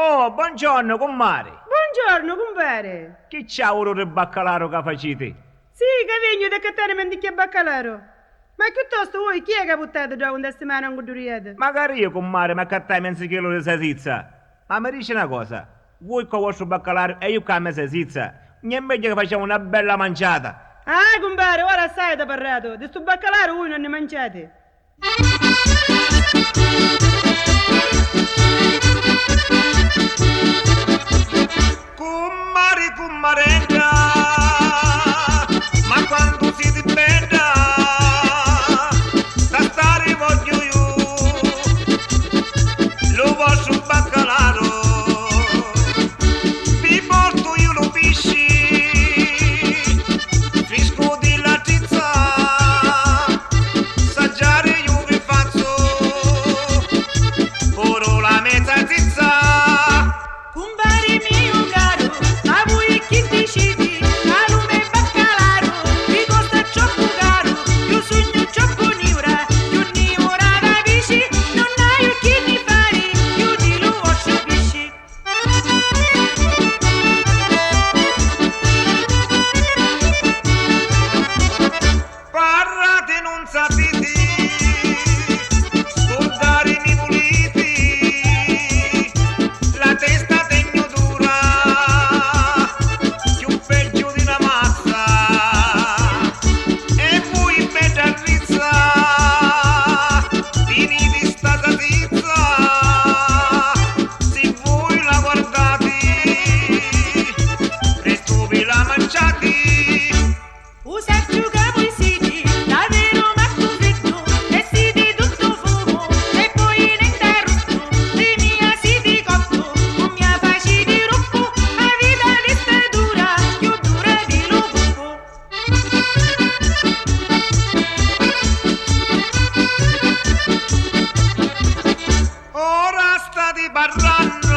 Oh, buongiorno, comare. Buongiorno, compare. Che c'ha ora il baccalaro che facete? Sì, che vengo da cattare mendicchia baccalaro. Ma piuttosto voi chi è che ha buttato già una settimana in guduriete? Magari io, comare, ma cattai mezzo chilo di salsiccia. Ma mi dice una cosa, voi con il vostro baccalaro e io con la mia salsiccia, non è meglio che facciamo una bella mangiata. Ah, compare, ora sai da parlato. Di sto baccalaro voi non ne mangiate. Comare, commarenga, ma quando si dipenda, da stare voglio io, lo vostro baccalaro, vi porto io lo pisci, fresco della tizza, saggiare io vi faccio, oro la mezza tizza. Compare mio caro, a voi chi decidi? Calume baccalaro, vi costa troppo caro. Io sogno troppo niura, io niura da bici, non hai chi mi fare, io di lo faccio pisci. Parlate non sapete, scordare mi volete, la testa tegno dura, più peggio di una mazza, e voi bella rizza, finiti sta tizza, se voi la guardate, presto ve la mangiate. Usa più che voi siete, davvero matto freddo, e siete tutto fumo, e poi in interrotto, le mie siete cotto, con mia faccia di rocco, a vita lista dura, più dura di lo buco. Ora state parlando